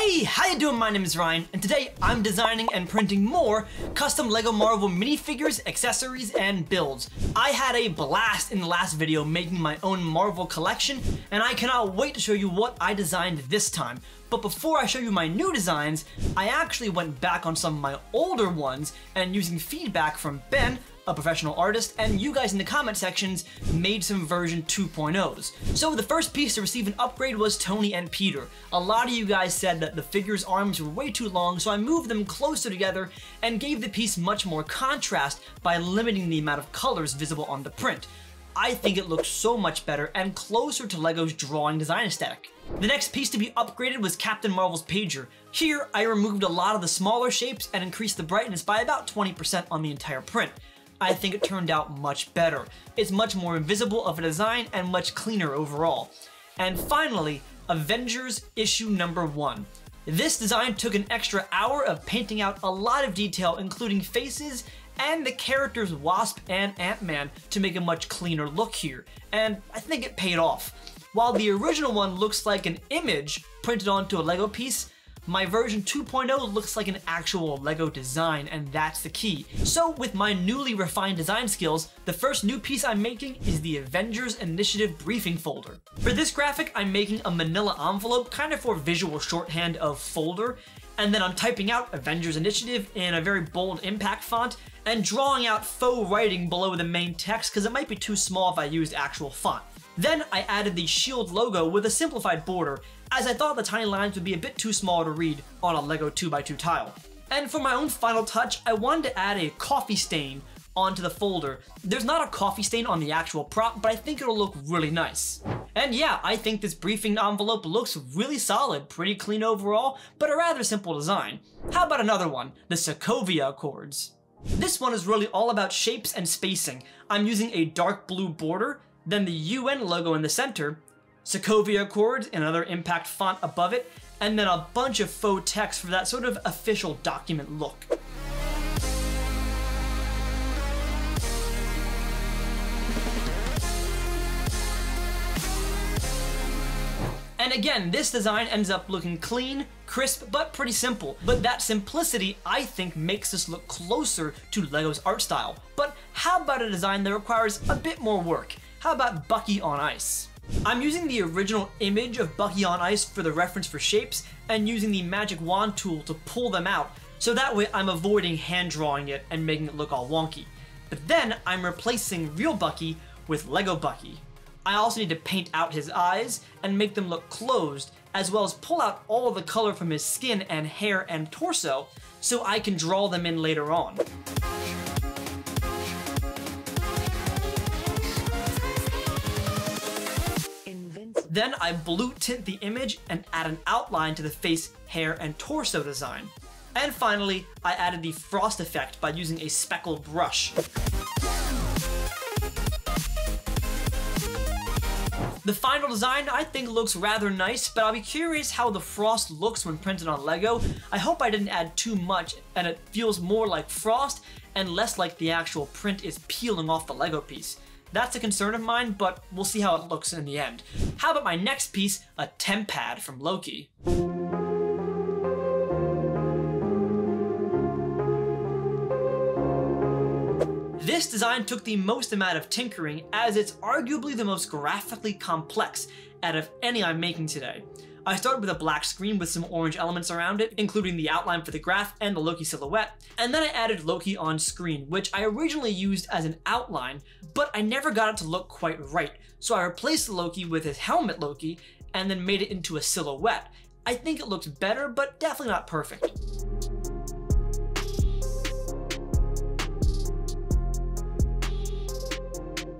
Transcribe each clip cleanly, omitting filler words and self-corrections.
Hey, how you doing? My name is Ryan, and today I'm designing and printing more custom LEGO Marvel minifigures, accessories, and builds. I had a blast in the last video making my own Marvel collection, and I cannot wait to show you what I designed this time. But before I show you my new designs, I actually went back on some of my older ones, and using feedback from Ben, a professional artist, and you guys in the comment sections made some version 2.0s. So the first piece to receive an upgrade was Tony and Peter. A lot of you guys said that the figure's arms were way too long, so I moved them closer together and gave the piece much more contrast by limiting the amount of colors visible on the print. I think it looks so much better and closer to LEGO's drawing design aesthetic. The next piece to be upgraded was Captain Marvel's pager. Here, I removed a lot of the smaller shapes and increased the brightness by about 20% on the entire print. I think it turned out much better. It's much more invisible of a design and much cleaner overall. And finally, Avengers issue number 1. This design took an extra hour of painting out a lot of detail, including faces and the characters Wasp and Ant-Man, to make a much cleaner look here, and I think it paid off. While the original one looks like an image printed onto a LEGO piece, my version 2.0 looks like an actual LEGO design, and that's the key. So with my newly refined design skills, the first new piece I'm making is the Avengers Initiative briefing folder. For this graphic, I'm making a manila envelope, kind of for visual shorthand of folder, and then I'm typing out Avengers Initiative in a very bold impact font, and drawing out faux writing below the main text because it might be too small if I used actual font. Then I added the SHIELD logo with a simplified border, as I thought the tiny lines would be a bit too small to read on a LEGO 2x2 tile. And for my own final touch, I wanted to add a coffee stain onto the folder. There's not a coffee stain on the actual prop, but I think it'll look really nice. And yeah, I think this briefing envelope looks really solid, pretty clean overall, but a rather simple design. How about another one, the Sokovia Accords? This one is really all about shapes and spacing. I'm using a dark blue border, then the UN logo in the center, Sokovia Accords in another impact font above it, and then a bunch of faux text for that sort of official document look. And again, this design ends up looking clean, crisp, but pretty simple. But that simplicity, I think, makes this look closer to LEGO's art style. But how about a design that requires a bit more work? How about Bucky on ice? I'm using the original image of Bucky on ice for the reference for shapes and using the magic wand tool to pull them out, so that way I'm avoiding hand drawing it and making it look all wonky. But then I'm replacing real Bucky with LEGO Bucky. I also need to paint out his eyes and make them look closed, as well as pull out all of the color from his skin and hair and torso so I can draw them in later on. Then I blue tint the image and add an outline to the face, hair, and torso design. And finally, I added the frost effect by using a speckled brush. The final design I think looks rather nice, but I'll be curious how the frost looks when printed on LEGO. I hope I didn't add too much and it feels more like frost and less like the actual print is peeling off the LEGO piece. That's a concern of mine, but we'll see how it looks in the end. How about my next piece, a temp pad from Loki? This design took the most amount of tinkering, as it's arguably the most graphically complex out of any I'm making today. I started with a black screen with some orange elements around it, including the outline for the graph and the Loki silhouette, and then I added Loki on screen, which I originally used as an outline, but I never got it to look quite right, so I replaced the Loki with his helmet Loki, and then made it into a silhouette. I think it looks better, but definitely not perfect.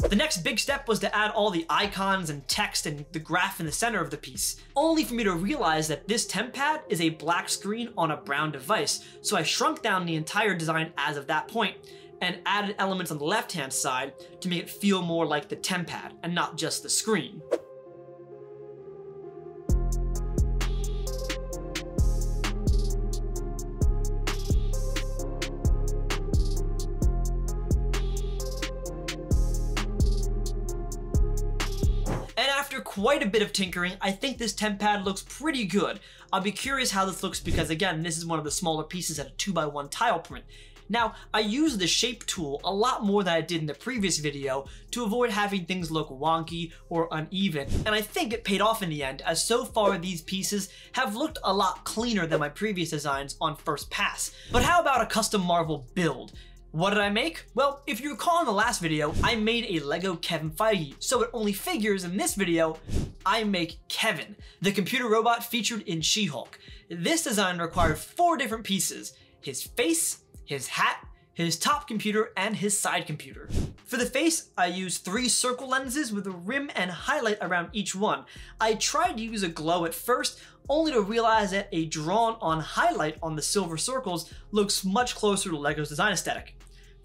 The next big step was to add all the icons and text and the graph in the center of the piece, only for me to realize that this temp pad is a black screen on a brown device, so I shrunk down the entire design as of that point, and added elements on the left-hand side to make it feel more like the temp pad and not just the screen. quite a bit of tinkering, I think this temp pad looks pretty good. I'll be curious how this looks because, again, this is one of the smaller pieces at a 2x1 tile print. Now, I use the shape tool a lot more than I did in the previous video to avoid having things look wonky or uneven, and I think it paid off in the end, as so far these pieces have looked a lot cleaner than my previous designs on first pass. But how about a custom Marvel build? What did I make? Well, if you recall in the last video, I made a Lego Kevin Feige, so it only figures in this video, I make Kevin, the computer robot featured in She-Hulk. This design required 4 different pieces: his face, his hat, his top computer, and his side computer. For the face, I used 3 circle lenses with a rim and highlight around each one. I tried to use a glow at first, only to realize that a drawn-on highlight on the silver circles looks much closer to Lego's design aesthetic.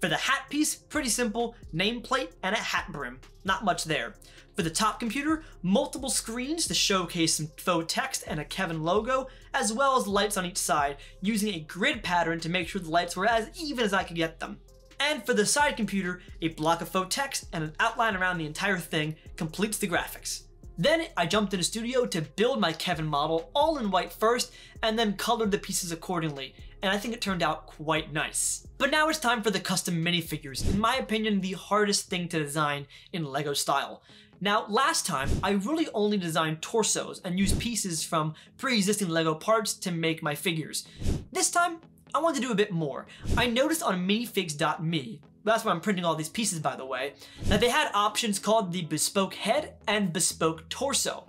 For the hat piece, pretty simple, nameplate and a hat brim. Not much there. For the top computer, multiple screens to showcase some faux text and a Kevin logo, as well as lights on each side, using a grid pattern to make sure the lights were as even as I could get them. And for the side computer, a block of faux text and an outline around the entire thing completes the graphics. Then I jumped into Studio to build my Kevin model all in white first, and then colored the pieces accordingly, and I think it turned out quite nice. But now it's time for the custom minifigures, in my opinion the hardest thing to design in Lego style. Now, last time, I really only designed torsos and used pieces from pre-existing Lego parts to make my figures. This time, I wanted to do a bit more. I noticed on minifigs.me, that's where I'm printing all these pieces by the way, that they had options called the bespoke head and bespoke torso.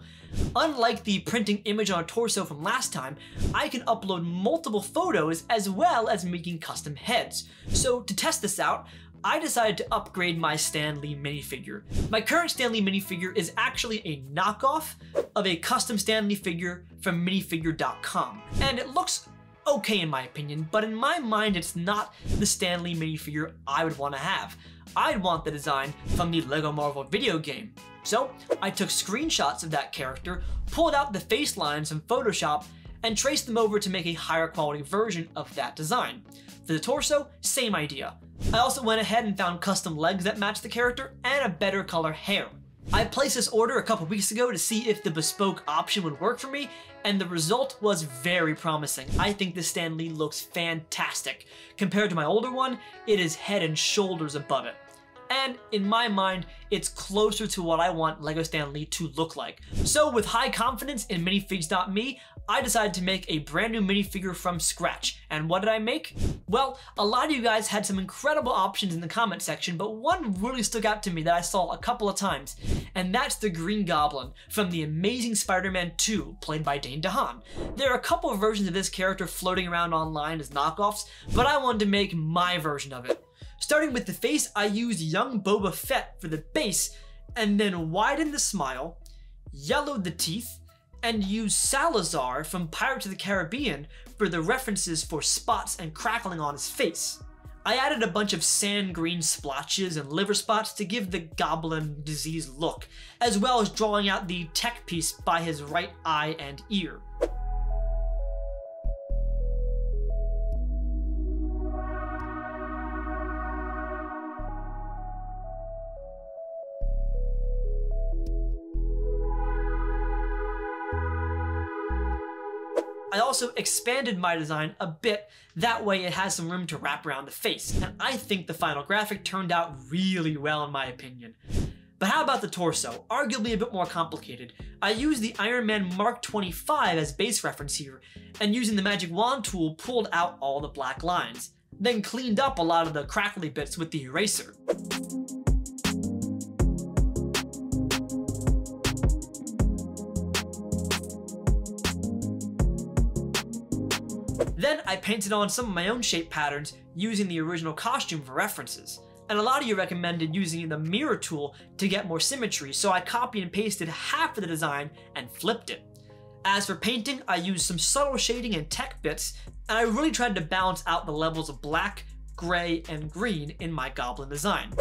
Unlike the printing image on a torso from last time, I can upload multiple photos as well as making custom heads. So to test this out, I decided to upgrade my Stan Lee minifigure. My current Stan Lee minifigure is actually a knockoff of a custom Stan Lee figure from minifigure.com. And it looks okay in my opinion, but in my mind it's not the Stan Lee minifigure I would want to have. I'd want the design from the Lego Marvel video game. So I took screenshots of that character, pulled out the face lines from Photoshop, and traced them over to make a higher quality version of that design. For the torso, same idea. I also went ahead and found custom legs that match the character and a better color hair. I placed this order a couple weeks ago to see if the bespoke option would work for me, and the result was very promising. I think this Stan Lee looks fantastic. Compared to my older one, it is head and shoulders above it. And in my mind, it's closer to what I want Lego Stan Lee to look like. So with high confidence in minifigs.me, I decided to make a brand new minifigure from scratch. And what did I make? Well, a lot of you guys had some incredible options in the comment section, but one really stuck out to me that I saw a couple of times, and that's the Green Goblin from The Amazing Spider-Man 2, played by Dane DeHaan. There are a couple of versions of this character floating around online as knockoffs, but I wanted to make my version of it. Starting with the face, I used young Boba Fett for the base, and then widened the smile, yellowed the teeth, and used Salazar from Pirates of the Caribbean for the references for spots and crackling on his face. I added a bunch of sand green splotches and liver spots to give the goblin disease look, as well as drawing out the tech piece by his right eye and ear. I also expanded my design a bit, that way it has some room to wrap around the face, and I think the final graphic turned out really well in my opinion. But how about the torso? Arguably a bit more complicated. I used the Iron Man Mark 25 as base reference here, and using the magic wand tool pulled out all the black lines, then cleaned up a lot of the crackly bits with the eraser. Then I painted on some of my own shape patterns using the original costume for references. And a lot of you recommended using the mirror tool to get more symmetry, so I copied and pasted half of the design and flipped it. As for painting, I used some subtle shading and tech bits, and I really tried to balance out the levels of black, gray, and green in my goblin design.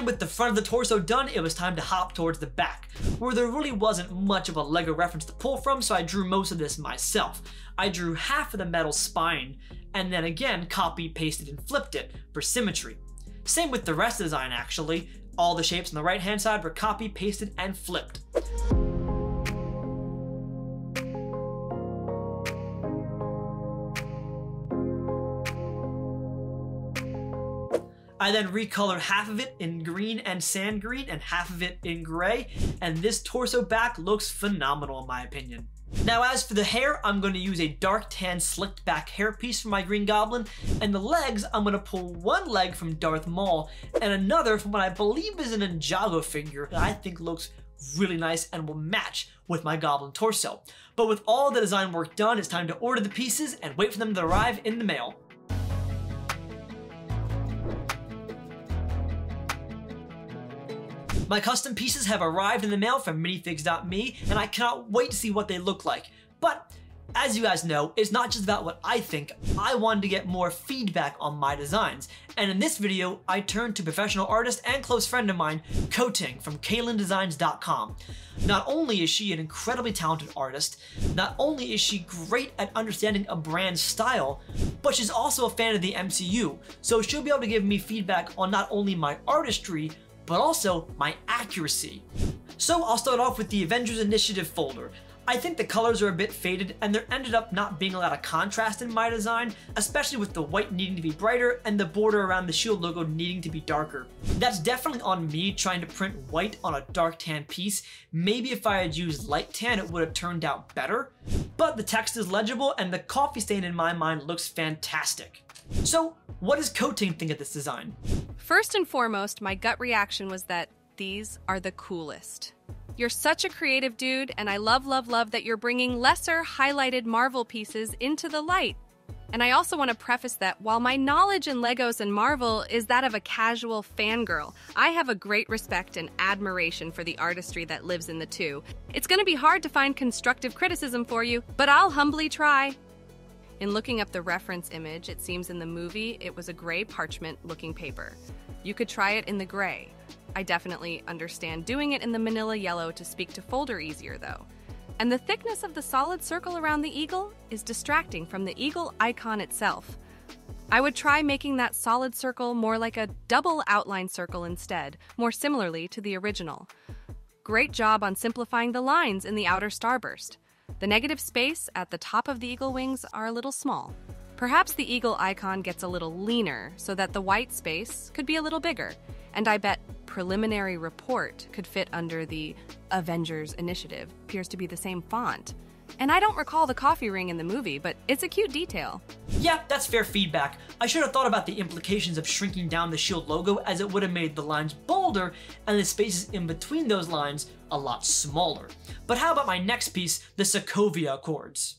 With the front of the torso done, it was time to hop towards the back. where there really wasn't much of a LEGO reference to pull from, so I drew most of this myself. I drew half of the metal spine, and then again copied, pasted, and flipped it for symmetry. Same with the rest of the design actually. All the shapes on the right hand side were copied, pasted, and flipped. I then recolored half of it in green and sand green and half of it in gray, and this torso back looks phenomenal in my opinion. Now as for the hair, I'm going to use a dark tan slicked back hairpiece for my Green Goblin, and the legs, I'm going to pull one leg from Darth Maul and another from what I believe is an Ninjago figure that I think looks really nice and will match with my Goblin torso. But with all the design work done, it's time to order the pieces and wait for them to arrive in the mail. My custom pieces have arrived in the mail from minifigs.me, and I cannot wait to see what they look like. But as you guys know, it's not just about what I think. I wanted to get more feedback on my designs, and in this video, I turned to professional artist and close friend of mine, Kuoting from KaylinDesigns.com. Not only is she an incredibly talented artist, not only is she great at understanding a brand's style, but she's also a fan of the MCU, so she'll be able to give me feedback on not only my artistry, but also my accuracy. So I'll start off with the Avengers Initiative folder. I think the colors are a bit faded and there ended up not being a lot of contrast in my design, especially with the white needing to be brighter and the border around the shield logo needing to be darker. That's definitely on me trying to print white on a dark tan piece. Maybe if I had used light tan it would have turned out better, but the text is legible and the coffee stain in my mind looks fantastic. So what does Kuoting think of this design? First and foremost, my gut reaction was that these are the coolest. You're such a creative dude, and I love that you're bringing lesser highlighted Marvel pieces into the light. And I also want to preface that while my knowledge in Legos and Marvel is that of a casual fangirl, I have a great respect and admiration for the artistry that lives in the two. It's going to be hard to find constructive criticism for you, but I'll humbly try. In looking up the reference image, it seems in the movie it was a gray parchment-looking paper. You could try it in the gray. I definitely understand doing it in the manila yellow to speak to folder easier though. And the thickness of the solid circle around the eagle is distracting from the eagle icon itself. I would try making that solid circle more like a double outline circle instead, more similarly to the original. Great job on simplifying the lines in the outer starburst. The negative space at the top of the eagle wings are a little small. Perhaps the eagle icon gets a little leaner so that the white space could be a little bigger. And I bet preliminary report could fit under the Avengers Initiative. Appears to be the same font. And I don't recall the coffee ring in the movie, but it's a cute detail. Yeah, that's fair feedback. I should have thought about the implications of shrinking down the shield logo, as it would have made the lines bolder and the spaces in between those lines a lot smaller. But how about my next piece, the Sokovia Accords?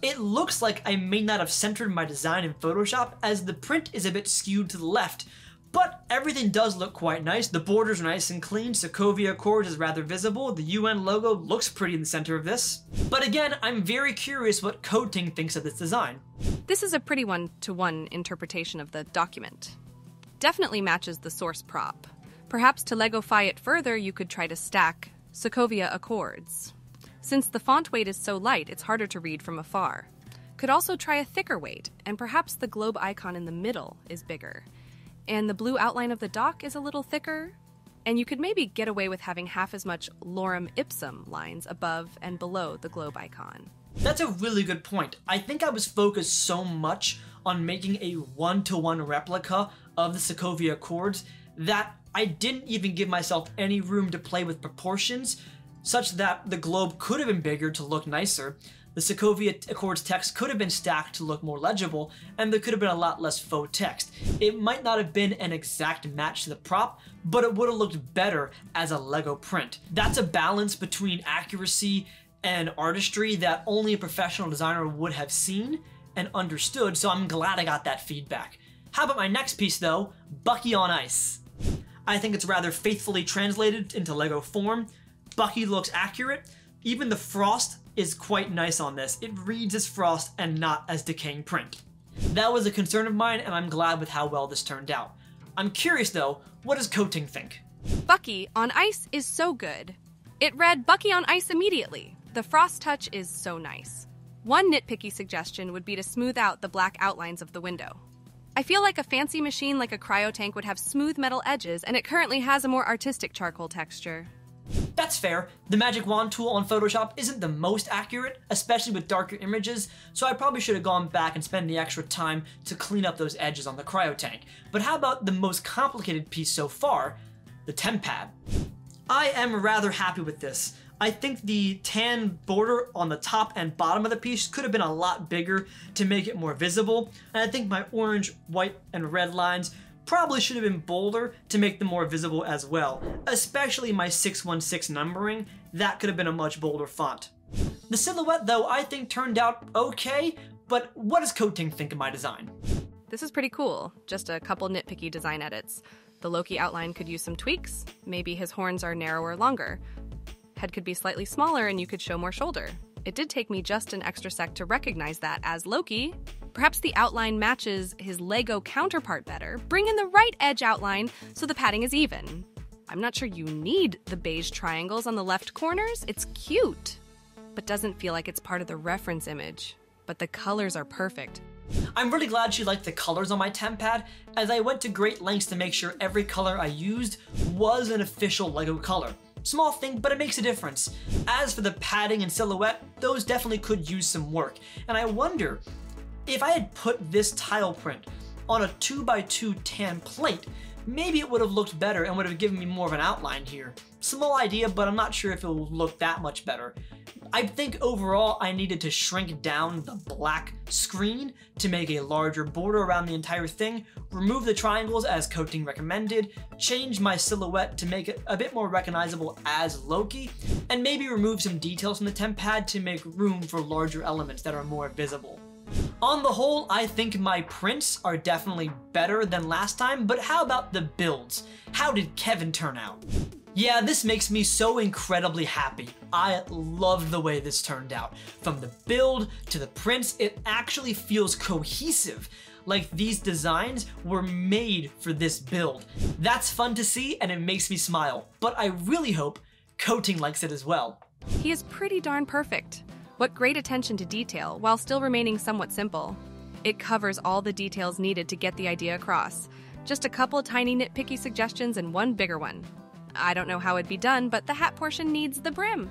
It looks like I may not have centered my design in Photoshop, as the print is a bit skewed to the left, but everything does look quite nice. The borders are nice and clean, Sokovia Accords is rather visible, the UN logo looks pretty in the center of this. But again, I'm very curious what Kuoting thinks of this design. This is a pretty one-to-one interpretation of the document. Definitely matches the source prop. Perhaps to Legofy it further, you could try to stack Sokovia Accords. Since the font weight is so light, it's harder to read from afar. Could also try a thicker weight, and perhaps the globe icon in the middle is bigger. And the blue outline of the dock is a little thicker, and you could maybe get away with having half as much lorem ipsum lines above and below the globe icon. That's a really good point. I think I was focused so much on making a one-to-one replica of the Sokovia Accords that I didn't even give myself any room to play with proportions, such that the globe could have been bigger to look nicer, the Sokovia Accords text could have been stacked to look more legible, and there could have been a lot less faux text. It might not have been an exact match to the prop, but it would have looked better as a Lego print. That's a balance between accuracy and artistry that only a professional designer would have seen and understood, so I'm glad I got that feedback. How about my next piece though, Bucky on Ice? I think it's rather faithfully translated into Lego form. Bucky looks accurate. Even the frost is quite nice on this. It reads as frost and not as decaying print. That was a concern of mine, and I'm glad with how well this turned out. I'm curious though, what does Kuoting think? Bucky on Ice is so good. It read Bucky on ice immediately. The frost touch is so nice. One nitpicky suggestion would be to smooth out the black outlines of the window. I feel like a fancy machine like a cryotank would have smooth metal edges, and it currently has a more artistic charcoal texture. That's fair. The magic wand tool on Photoshop isn't the most accurate, especially with darker images, so I probably should have gone back and spent the extra time to clean up those edges on the cryotank. But how about the most complicated piece so far, the temp pad? I am rather happy with this. I think the tan border on the top and bottom of the piece could have been a lot bigger to make it more visible, and I think my orange, white, and red lines probably should have been bolder to make them more visible as well, especially my 616 numbering. That could have been a much bolder font. The silhouette, though, I think turned out okay, but what does Kuoting think of my design? This is pretty cool, just a couple nitpicky design edits. The Loki outline could use some tweaks. Maybe his horns are narrower, longer. Head could be slightly smaller and you could show more shoulder. It did take me just an extra sec to recognize that as Loki. Perhaps the outline matches his Lego counterpart better. Bring in the right edge outline so the padding is even. I'm not sure you need the beige triangles on the left corners. It's cute, but doesn't feel like it's part of the reference image. But the colors are perfect. I'm really glad she liked the colors on my temp pad, as I went to great lengths to make sure every color I used was an official Lego color. Small thing, but it makes a difference. As for the padding and silhouette, those definitely could use some work. And I wonder, if I had put this tile print on a 2x2 tan plate, maybe it would have looked better and would have given me more of an outline here. Small idea, but I'm not sure if it will look that much better. I think overall I needed to shrink down the black screen to make a larger border around the entire thing, remove the triangles as Kuoting recommended, change my silhouette to make it a bit more recognizable as Loki, and maybe remove some details from the temp pad to make room for larger elements that are more visible. On the whole, I think my prints are definitely better than last time, but how about the builds? How did Kevin turn out? Yeah, this makes me so incredibly happy. I love the way this turned out. From the build to the prints, it actually feels cohesive, like these designs were made for this build. That's fun to see and it makes me smile, but I really hope Kuoting likes it as well. He is pretty darn perfect. What great attention to detail while still remaining somewhat simple. It covers all the details needed to get the idea across. Just a couple tiny nitpicky suggestions and one bigger one. I don't know how it'd be done, but the hat portion needs the brim.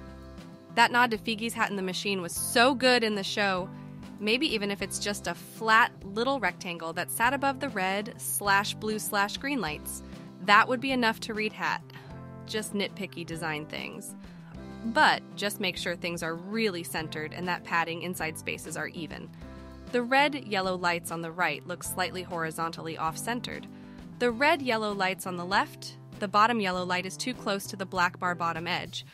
That nod to Figgy's hat in the machine was so good in the show. Maybe even if it's just a flat little rectangle that sat above the red/blue/green lights. That would be enough to read hat. Just nitpicky design things. But just make sure things are really centered and that padding inside spaces are even. The red-yellow lights on the right look slightly horizontally off-centered. The red-yellow lights on the left, the bottom yellow light is too close to the black bar bottom edge.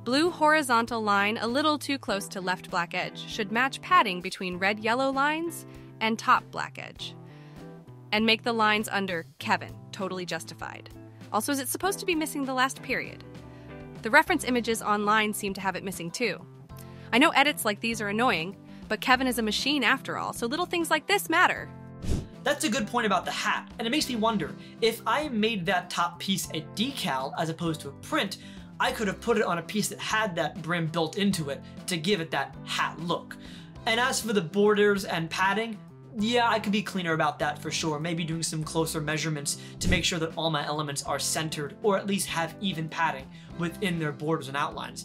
Blue horizontal line a little too close to left black edge should match padding between red-yellow lines and top black edge. And make the lines under Kevin totally justified. Also, is it supposed to be missing the last period? The reference images online seem to have it missing too. I know edits like these are annoying, but Kevin is a machine after all, so little things like this matter. That's a good point about the hat, and it makes me wonder, if I made that top piece a decal as opposed to a print, I could have put it on a piece that had that brim built into it to give it that hat look. And as for the borders and padding, yeah, I could be cleaner about that for sure, maybe doing some closer measurements to make sure that all my elements are centered or at least have even padding within their borders and outlines.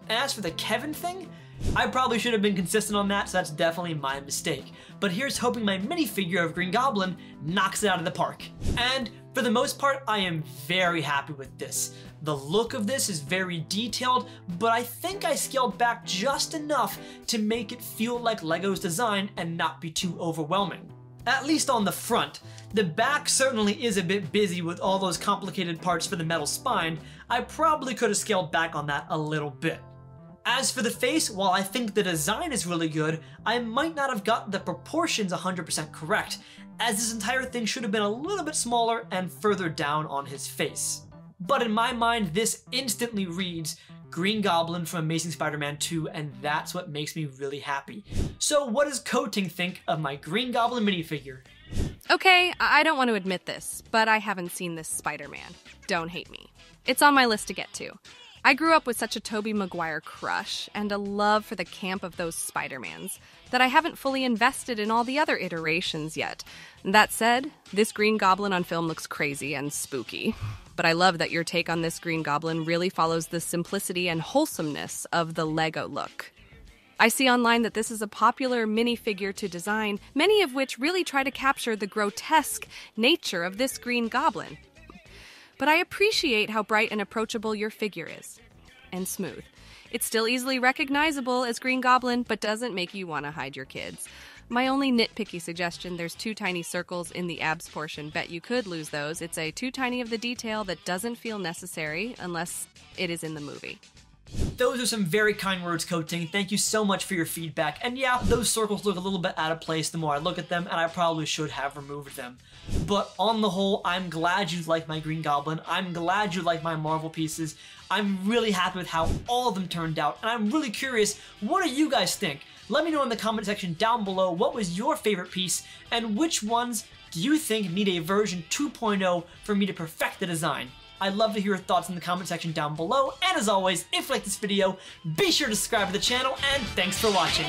And as for the Kevin thing, I probably should have been consistent on that, so that's definitely my mistake. But here's hoping my minifigure of Green Goblin knocks it out of the park. And for the most part, I am very happy with this. The look of this is very detailed, but I think I scaled back just enough to make it feel like Lego's design and not be too overwhelming. At least on the front. The back certainly is a bit busy with all those complicated parts for the metal spine. I probably could have scaled back on that a little bit. As for the face, while I think the design is really good, I might not have got the proportions 100% correct, as this entire thing should have been a little bit smaller and further down on his face. But in my mind, this instantly reads Green Goblin from Amazing Spider-Man 2, and that's what makes me really happy. So what does Kuoting think of my Green Goblin minifigure? Okay, I don't want to admit this, but I haven't seen this Spider-Man. Don't hate me. It's on my list to get to. I grew up with such a Tobey Maguire crush and a love for the camp of those Spider-Mans that I haven't fully invested in all the other iterations yet. That said, this Green Goblin on film looks crazy and spooky. But I love that your take on this Green Goblin really follows the simplicity and wholesomeness of the Lego look. I see online that this is a popular minifigure to design, many of which really try to capture the grotesque nature of this Green Goblin. But I appreciate how bright and approachable your figure is. And smooth. It's still easily recognizable as Green Goblin, but doesn't make you want to hide your kids. My only nitpicky suggestion, there's 2 tiny circles in the abs portion. Bet you could lose those. It's a too tiny of the detail that doesn't feel necessary unless it is in the movie. Those are some very kind words, Kuoting. Thank you so much for your feedback. And yeah, those circles look a little bit out of place the more I look at them, and I probably should have removed them. But on the whole, I'm glad you like my Green Goblin. I'm glad you like my Marvel pieces. I'm really happy with how all of them turned out, and I'm really curious, what do you guys think? Let me know in the comment section down below what was your favorite piece, and which ones do you think need a version 2.0 for me to perfect the design? I'd love to hear your thoughts in the comment section down below, and as always, if you like this video, be sure to subscribe to the channel, and thanks for watching!